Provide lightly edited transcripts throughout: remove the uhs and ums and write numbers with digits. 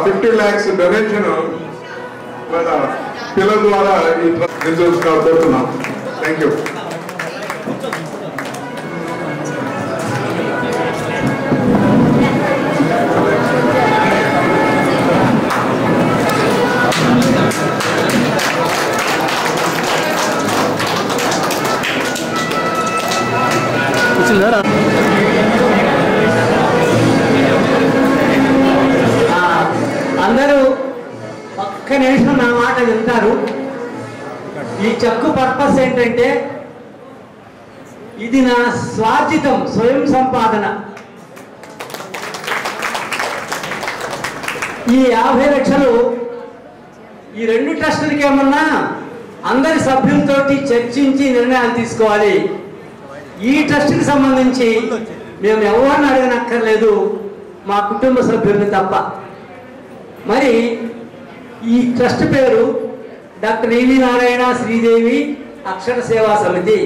50 lakhs donation పిల్లల ద్వారా ఈ ట్రస్ట్ కోరుతున్నాం. Thank you. అందరూ ఒక్క నిమిషం నా మాట వింటారు. ఈ చెక్కు పర్పస్ ఏంటంటే ఇది నా స్వార్జితం, స్వయం సంపాదన. ఈ 50 లక్షలు ఈ 2 ట్రస్టులకి ఏమన్నా అందరి సభ్యులతోటి చర్చించి నిర్ణయాలు తీసుకోవాలి. ఈ ట్రస్ట్కి సంబంధించి మేము ఎవరిని అడగనక్కర్లేదు, మా కుటుంబ సభ్యుల్ని తప్ప. మరి ఈ ట్రస్ట్ పేరు డాక్టర్ ఈవి నారాయణ శ్రీదేవి అక్షర సేవా సమితి.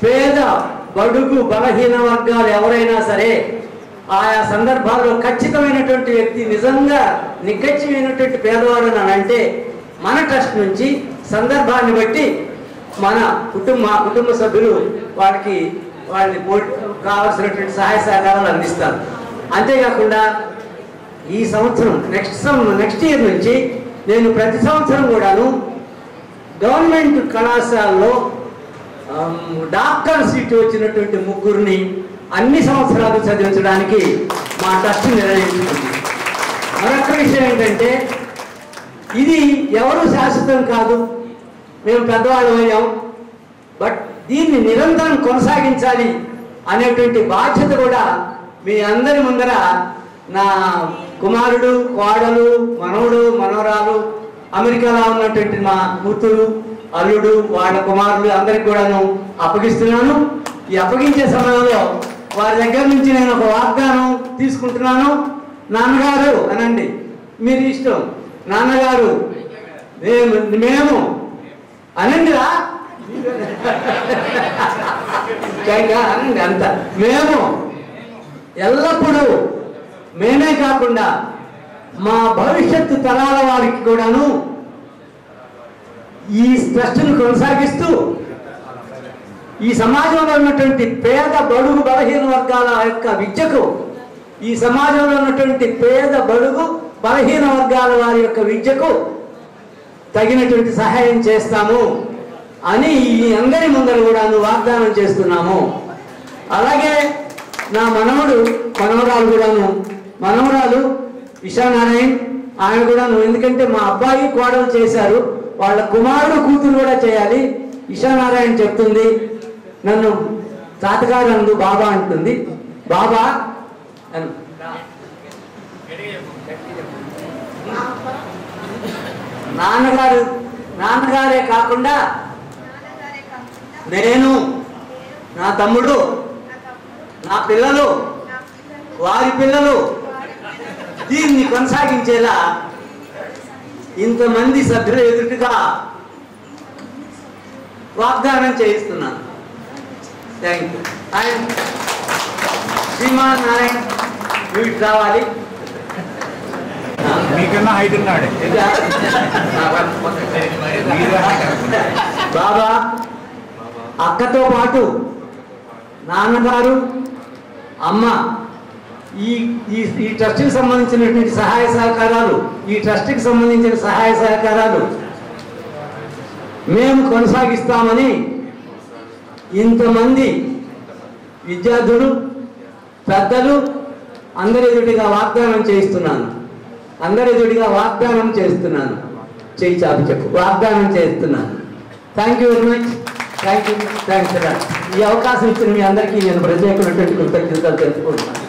పేద బడుగు బలహీన వర్గాలు ఎవరైనా సరే ఆయా సందర్భాల్లో ఖచ్చితమైనటువంటి వ్యక్తి నిజంగా నిఖచ్చిమైనటువంటి పేదవాడు అని అంటే మన ట్రస్ట్ నుంచి సందర్భాన్ని బట్టి మన కుటుంబ సభ్యులు వాళ్ళకి కావాల్సినటువంటి సహాయ సహకారాలు అందిస్తారు. అంతేకాకుండా ఈ సంవత్సరం నెక్స్ట్ ఇయర్ నుంచి నేను ప్రతి సంవత్సరం కూడాను గవర్నమెంట్ కళాశాలలో డాక్టర్ సీటు వచ్చినటువంటి 3 అన్ని సంవత్సరాలు చదివించడానికి మా ట్రస్ట్ నిర్ణయించుకుంది. మరొక విషయం ఏంటంటే ఇది ఎవరు శాశ్వతం కాదు, మేము పెద్దవాళ్ళం అయ్యాం, బట్ దీన్ని నిరంతరం కొనసాగించాలి అనేటువంటి బాధ్యత కూడా మీ అందరి ముందర నా కుమారుడు, కోడలు, మనవడు, మనవరాలు, అమెరికాలో ఉన్నటువంటి మా కూతురు, అల్లుడు, వాళ్ళ కుమారులు అందరికి కూడాను అప్పగిస్తున్నాను. ఈ అప్పగించే సమయంలో వారి దగ్గర నుంచి నేను ఒక వాగ్దానం తీసుకుంటున్నాను. నాన్నగారు అనండి, మీరు ఇష్టం. నాన్నగారు మేము అనండిరా అనండి అంత. మేము ఎల్లప్పుడూ మేమే కాకుండా మా భవిష్యత్తు తరాల వారికి కూడాను ఈ ట్రస్ట్ను కొనసాగిస్తూ ఈ సమాజంలో ఉన్నటువంటి పేద బడుగు బలహీన వర్గాల యొక్క విద్యకు, ఈ సమాజంలో ఉన్నటువంటి పేద బడుగు బలహీన వర్గాల వారి యొక్క విద్యకు తగినటువంటి సహాయం చేస్తాము అని ఈ అందరి ముందర కూడాను వాగ్దానం చేస్తున్నాము. అలాగే నా మనవరాలు కూడాను, మనవరాలు ఇషానారాయణ్, ఆయన కూడాను, ఎందుకంటే మా అబ్బాయి కోడలు చేశారు, వాళ్ళ కుమారుడు కూతురు కూడా చేయాలి. ఇషానారాయణ చెప్తుంది, నన్ను తాతగారు అందు బాబా అంటుంది. బాబా అను. నాన్నగారే కాకుండా నేను, నా తమ్ముడు, నా పిల్లలు, వారి పిల్లలు దీన్ని కొనసాగించేలా ఇంతమంది సభ్యుల ఎదుటిగా వాగ్దానం చేయిస్తున్నాను. Thank you. And Shriman Narayana వీటి రావాలి. మీకన్నా హైట్ ఉన్నాడు బాబా. అక్కతో పాటు నాన్నగారు, అమ్మ ఈ ట్రస్ట్కి సంబంధించినటువంటి సహాయ సహకారాలు, ఈ ట్రస్ట్కి సంబంధించిన సహాయ సహకారాలు మేము కొనసాగిస్తామని ఇంతమంది విద్యార్థులు, పెద్దలు అందరి ఎదుటిగా వాగ్దానం చేస్తున్నాను. చేయి చాపి చెప్పు, వాగ్దానం చేస్తున్నాను. Thank you very much. Thanks. ఈ అవకాశం ఇచ్చిన మీ అందరికీ నేను ప్రత్యేకమైనటువంటి కృతజ్ఞతలు తెలుపుకుంటున్నాను.